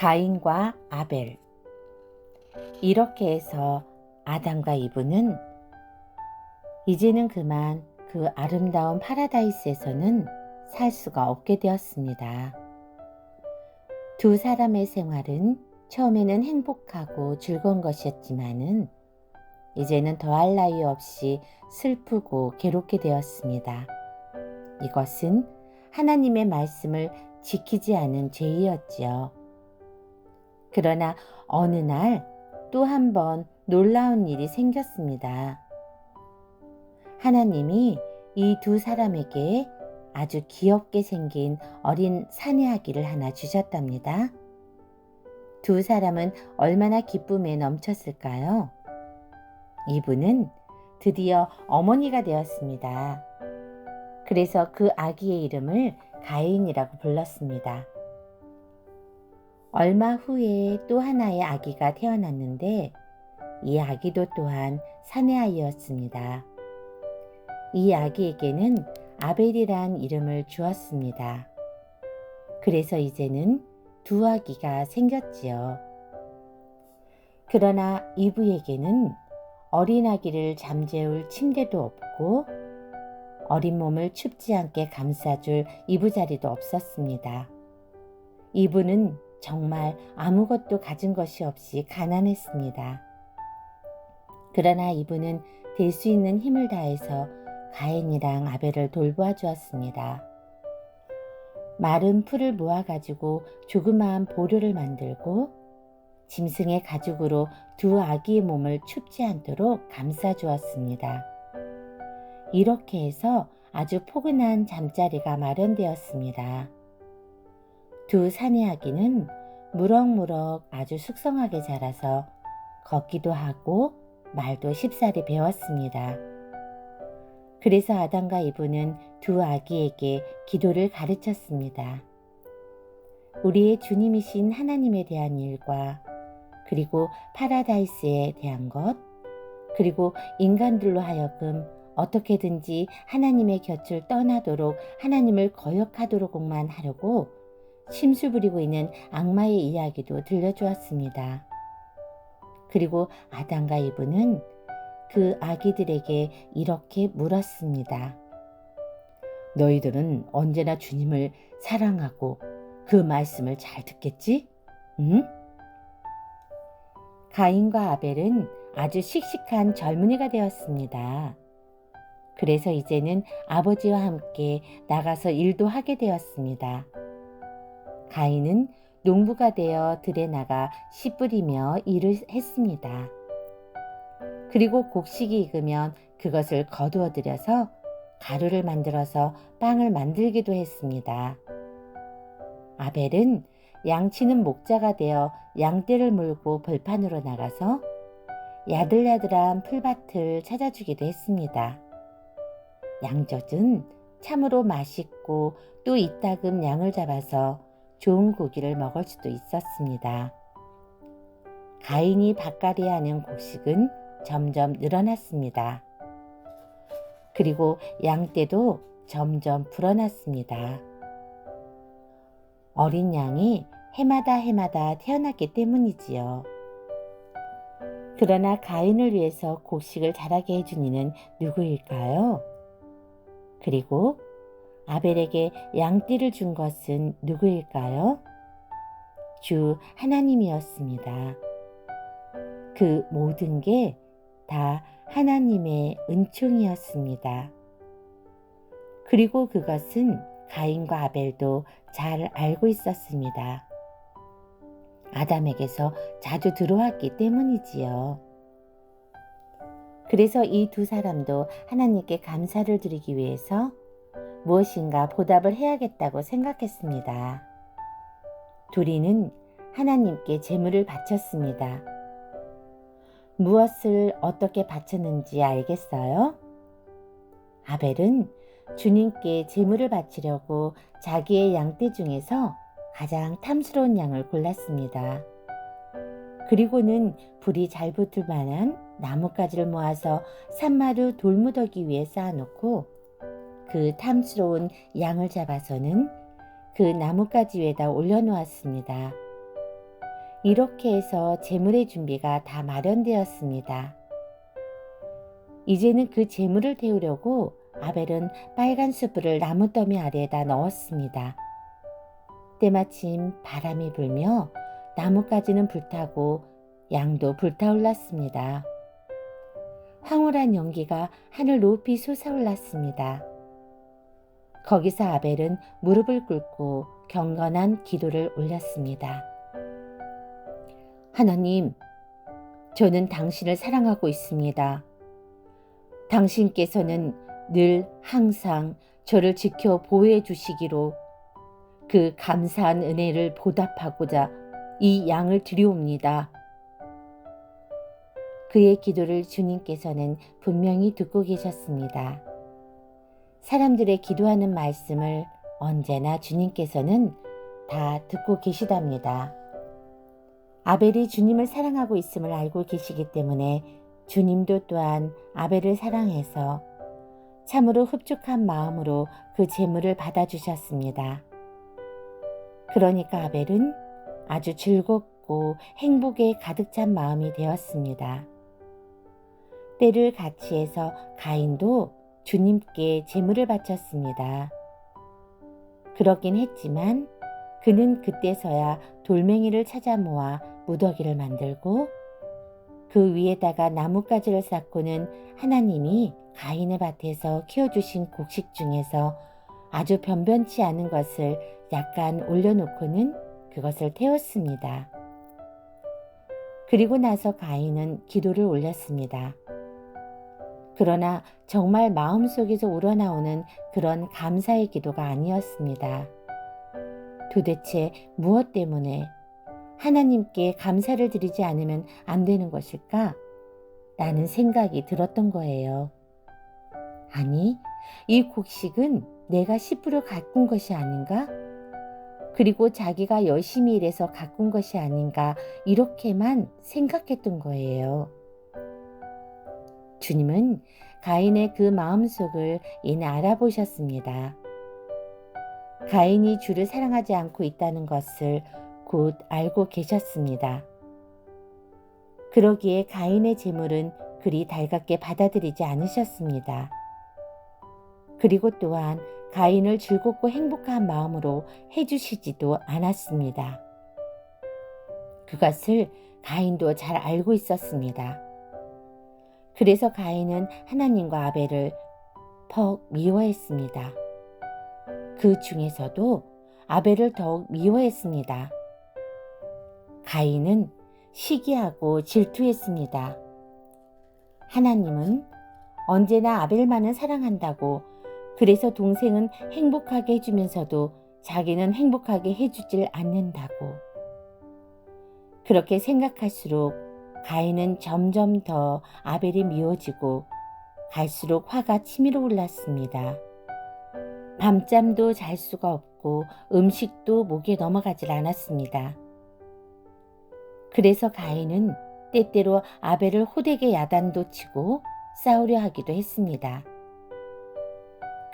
가인과 아벨. 이렇게 해서 아담과 이브는 이제는 그만 그 아름다운 파라다이스에서는 살 수가 없게 되었습니다. 두 사람의 생활은 처음에는 행복하고 즐거운 것이었지만은 이제는 더할 나위 없이 슬프고 괴롭게 되었습니다. 이것은 하나님의 말씀을 지키지 않은 죄이었지요. 그러나 어느 날 또 한 번 놀라운 일이 생겼습니다. 하나님이 이 두 사람에게 아주 귀엽게 생긴 어린 사내 아기를 하나 주셨답니다. 두 사람은 얼마나 기쁨에 넘쳤을까요? 이브는 드디어 어머니가 되었습니다. 그래서 그 아기의 이름을 가인이라고 불렀습니다. 얼마 후에 또 하나의 아기가 태어났는데 이 아기도 또한 사내 아이였습니다. 이 아기에게는 아벨이란 이름을 주었습니다. 그래서 이제는 두 아기가 생겼지요. 그러나 이브에게는 어린 아기를 잠재울 침대도 없고 어린 몸을 춥지 않게 감싸줄 이부자리도 없었습니다. 이브는 정말 아무것도 가진 것이 없이 가난했습니다. 그러나 이브는 될 수 있는 힘을 다해서 가인이랑 아벨을 돌보아 주었습니다. 마른 풀을 모아가지고 조그마한 보료를 만들고 짐승의 가죽으로 두 아기의 몸을 춥지 않도록 감싸 주었습니다. 이렇게 해서 아주 포근한 잠자리가 마련되었습니다. 두 사내 아기는 무럭무럭 아주 숙성하게 자라서 걷기도 하고 말도 쉽사리 배웠습니다. 그래서 아담과 이브는 두 아기에게 기도를 가르쳤습니다. 우리의 주님이신 하나님에 대한 일과 그리고 파라다이스에 대한 것, 그리고 인간들로 하여금 어떻게든지 하나님의 곁을 떠나도록 하나님을 거역하도록만 하려고 심술 부리고 있는 악마의 이야기도 들려주었습니다. 그리고 아담과 이브는 그 아기들에게 이렇게 물었습니다. 너희들은 언제나 주님을 사랑하고 그 말씀을 잘 듣겠지? 응? 가인과 아벨은 아주 씩씩한 젊은이가 되었습니다. 그래서 이제는 아버지와 함께 나가서 일도 하게 되었습니다. 가인은 농부가 되어 들에 나가 씨 뿌리며 일을 했습니다. 그리고 곡식이 익으면 그것을 거두어 들여서 가루를 만들어서 빵을 만들기도 했습니다. 아벨은 양치는 목자가 되어 양떼를 몰고 벌판으로 나가서 야들야들한 풀밭을 찾아주기도 했습니다. 양젖은 참으로 맛있고 또 이따금 양을 잡아서 좋은 고기를 먹을 수도 있었습니다. 가인이 밭갈이 하는 곡식은 점점 늘어났습니다. 그리고 양떼도 점점 불어났습니다. 어린 양이 해마다 태어났기 때문이지요. 그러나 가인을 위해서 곡식을 자라게 해준 이는 누구일까요? 그리고 아벨에게 양띠를 준 것은 누구일까요? 주 하나님이었습니다. 그 모든 게 다 하나님의 은총이었습니다. 그리고 그것은 가인과 아벨도 잘 알고 있었습니다. 아담에게서 자주 들어왔기 때문이지요. 그래서 이 두 사람도 하나님께 감사를 드리기 위해서 무엇인가 보답을 해야겠다고 생각했습니다. 둘이는 하나님께 제물을 바쳤습니다. 무엇을 어떻게 바쳤는지 알겠어요? 아벨은 주님께 제물을 바치려고 자기의 양떼 중에서 가장 탐스러운 양을 골랐습니다. 그리고는 불이 잘 붙을 만한 나뭇가지를 모아서 산마루 돌무더기 위에 쌓아놓고 그 탐스러운 양을 잡아서는 그 나뭇가지 위에다 올려놓았습니다. 이렇게 해서 제물의 준비가 다 마련되었습니다. 이제는 그 제물을 태우려고 아벨은 빨간 숯불을 나무더미 아래에다 넣었습니다. 때마침 바람이 불며 나무까지는 불타고 양도 불타올랐습니다. 황홀한 연기가 하늘 높이 솟아올랐습니다. 거기서 아벨은 무릎을 꿇고 경건한 기도를 올렸습니다. 하나님, 저는 당신을 사랑하고 있습니다. 당신께서는 늘 항상 저를 지켜 보호해 주시기로 그 감사한 은혜를 보답하고자 이 양을 드리옵니다. 그의 기도를 주님께서는 분명히 듣고 계셨습니다. 사람들의 기도하는 말씀을 언제나 주님께서는 다 듣고 계시답니다. 아벨이 주님을 사랑하고 있음을 알고 계시기 때문에 주님도 또한 아벨을 사랑해서 참으로 흡족한 마음으로 그 제물을 받아주셨습니다. 그러니까 아벨은 아주 즐겁고 행복에 가득 찬 마음이 되었습니다. 때를 같이해서 가인도 주님께 제물을 바쳤습니다. 그러긴 했지만 그는 그때서야 돌멩이를 찾아 모아 무더기를 만들고 그 위에다가 나뭇가지를 쌓고는 하나님이 가인의 밭에서 키워주신 곡식 중에서 아주 변변치 않은 것을 약간 올려놓고는 그것을 태웠습니다. 그리고 나서 가인은 기도를 올렸습니다. 그러나 정말 마음속에서 우러나오는 그런 감사의 기도가 아니었습니다. 도대체 무엇 때문에 하나님께 감사를 드리지 않으면 안 되는 것일까? 라는 생각이 들었던 거예요. 아니, 이 곡식은 내가 10% 가꾼 것이 아닌가? 그리고 자기가 열심히 일해서 가꾼 것이 아닌가? 이렇게만 생각했던 거예요. 주님은 가인의 그 마음속을 이내 알아보셨습니다. 가인이 주를 사랑하지 않고 있다는 것을 곧 알고 계셨습니다. 그러기에 가인의 제물은 그리 달갑게 받아들이지 않으셨습니다. 그리고 또한 가인을 즐겁고 행복한 마음으로 해주시지도 않았습니다. 그것을 가인도 잘 알고 있었습니다. 그래서 가인은 하나님과 아벨을 퍽 미워했습니다. 그 중에서도 아벨을 더욱 미워했습니다. 가인은 시기하고 질투했습니다. 하나님은 언제나 아벨만은 사랑한다고, 그래서 동생은 행복하게 해주면서도 자기는 행복하게 해주질 않는다고. 그렇게 생각할수록 가인은 점점 더 아벨이 미워지고 갈수록 화가 치밀어 올랐습니다. 밤잠도 잘 수가 없고 음식도 목에 넘어가질 않았습니다. 그래서 가인은 때때로 아벨을 호되게 야단도 치고 싸우려 하기도 했습니다.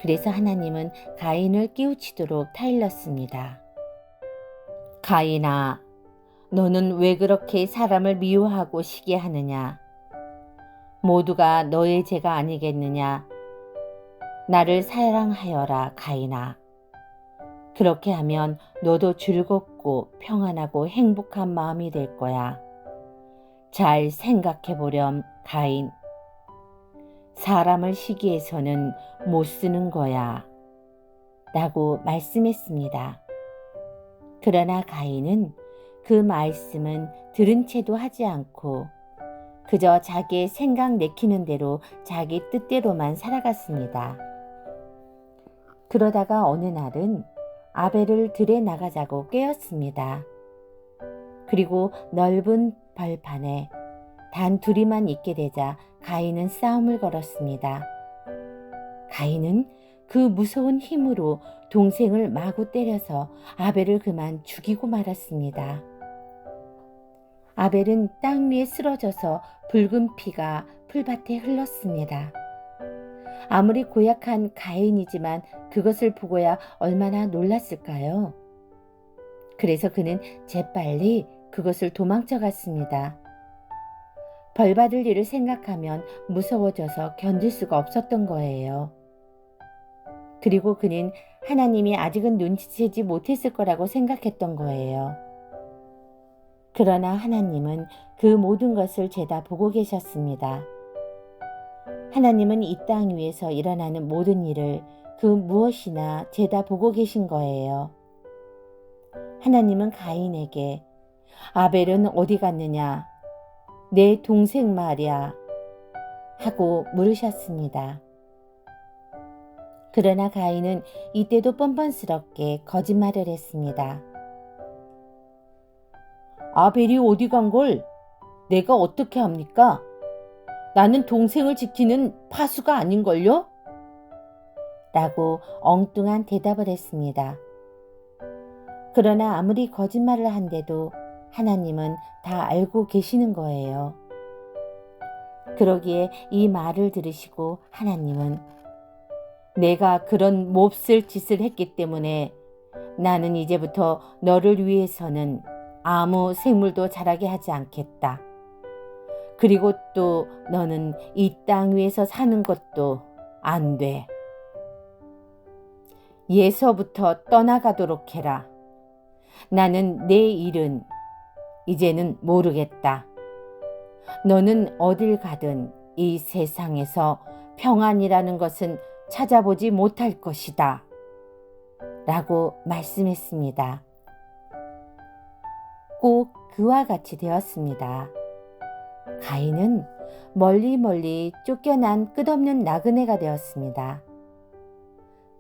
그래서 하나님은 가인을 깨우치도록 타일렀습니다. 가인아, 너는 왜 그렇게 사람을 미워하고 시기하느냐? 모두가 너의 죄가 아니겠느냐? 나를 사랑하여라, 가인아. 그렇게 하면 너도 즐겁고 평안하고 행복한 마음이 될 거야. 잘 생각해 보렴, 가인. 사람을 시기해서는 못 쓰는 거야. 라고 말씀했습니다. 그러나 가인은 그 말씀은 들은 채도 하지 않고 그저 자기의 생각 내키는 대로 자기 뜻대로만 살아갔습니다. 그러다가 어느 날은 아벨을 들에 나가자고 깨웠습니다. 그리고 넓은 벌판에 단 둘이만 있게 되자 가인은 싸움을 걸었습니다. 가인은 그 무서운 힘으로 동생을 마구 때려서 아벨을 그만 죽이고 말았습니다. 아벨은 땅 위에 쓰러져서 붉은 피가 풀밭에 흘렀습니다. 아무리 고약한 가인이지만 그것을 보고야 얼마나 놀랐을까요? 그래서 그는 재빨리 그것을 도망쳐 갔습니다. 벌 받을 일을 생각하면 무서워져서 견딜 수가 없었던 거예요. 그리고 그는 하나님이 아직은 눈치채지 못했을 거라고 생각했던 거예요. 그러나 하나님은 그 모든 것을 죄다 보고 계셨습니다. 하나님은 이 땅 위에서 일어나는 모든 일을 그 무엇이나 죄다 보고 계신 거예요. 하나님은 가인에게 아벨은 어디 갔느냐? 내 동생 말이야 하고 물으셨습니다. 그러나 가인은 이때도 뻔뻔스럽게 거짓말을 했습니다. 아벨이 어디 간 걸 내가 어떻게 합니까? 나는 동생을 지키는 파수가 아닌걸요? 라고 엉뚱한 대답을 했습니다. 그러나 아무리 거짓말을 한데도 하나님은 다 알고 계시는 거예요. 그러기에 이 말을 들으시고 하나님은 내가 그런 몹쓸 짓을 했기 때문에 나는 이제부터 너를 위해서는 아무 생물도 자라게 하지 않겠다. 그리고 또 너는 이 땅 위에서 사는 것도 안 돼. 예서부터 떠나가도록 해라. 나는 내 일은 이제는 모르겠다. 너는 어딜 가든 이 세상에서 평안이라는 것은 찾아보지 못할 것이다. 라고 말씀했습니다. 꼭 그와 같이 되었습니다. 가인은 멀리 쫓겨난 끝없는 나그네가 되었습니다.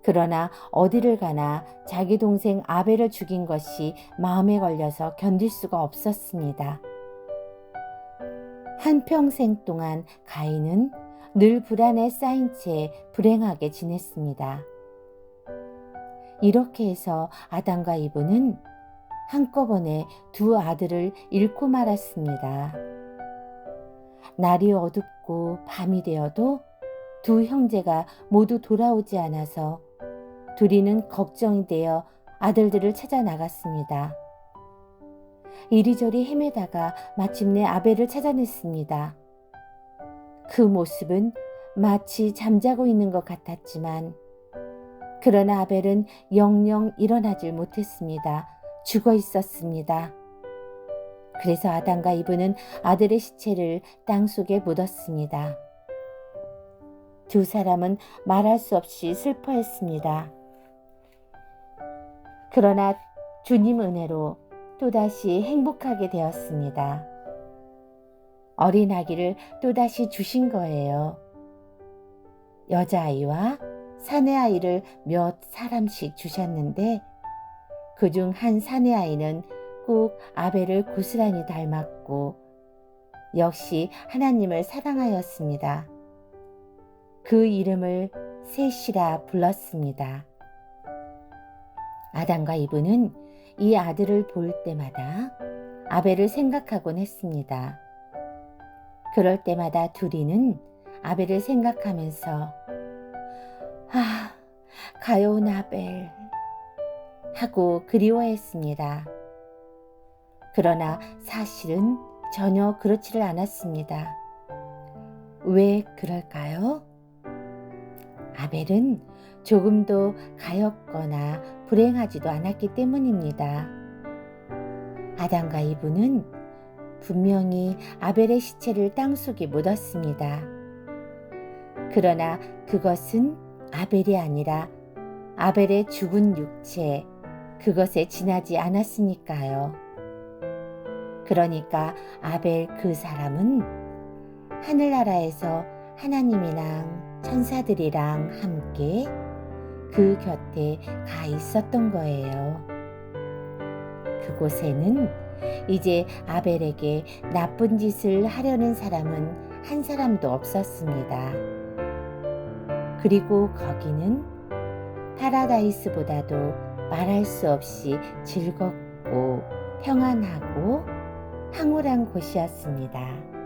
그러나 어디를 가나 자기 동생 아벨을 죽인 것이 마음에 걸려서 견딜 수가 없었습니다. 한평생 동안 가인은 늘 불안에 쌓인 채 불행하게 지냈습니다. 이렇게 해서 아담과 이브는 한꺼번에 두 아들을 잃고 말았습니다. 날이 어둡고 밤이 되어도 두 형제가 모두 돌아오지 않아서 둘이는 걱정이 되어 아들들을 찾아 나갔습니다. 이리저리 헤매다가 마침내 아벨을 찾아냈습니다. 그 모습은 마치 잠자고 있는 것 같았지만 그러나 아벨은 영영 일어나질 못했습니다. 죽어 있었습니다. 그래서 아담과 이브는 아들의 시체를 땅속에 묻었습니다. 두 사람은 말할 수 없이 슬퍼했습니다. 그러나 주님 은혜로 또다시 행복하게 되었습니다. 어린 아기를 또다시 주신 거예요. 여자아이와 사내아이를 몇 사람씩 주셨는데 그중 한 사내아이는 꼭 아벨을 고스란히 닮았고 역시 하나님을 사랑하였습니다. 그 이름을 셋이라 불렀습니다. 아담과 이브는 이 아들을 볼 때마다 아벨을 생각하곤 했습니다. 그럴 때마다 둘이는 아벨을 생각하면서 가여운 아벨 하고 그리워했습니다. 그러나 사실은 전혀 그렇지를 않았습니다. 왜 그럴까요? 아벨은 조금도 가엾거나 불행하지도 않았기 때문입니다. 아담과 이브는 분명히 아벨의 시체를 땅속에 묻었습니다. 그러나 그것은 아벨이 아니라 아벨의 죽은 육체, 그것에 지나지 않았으니까요. 그러니까 아벨 그 사람은 하늘나라에서 하나님이랑 천사들이랑 함께 그 곁에 가 있었던 거예요. 그곳에는 이제 아벨에게 나쁜 짓을 하려는 사람은 한 사람도 없었습니다. 그리고 거기는 파라다이스보다도 말할 수 없이 즐겁고 평안하고 황홀한 곳이었습니다.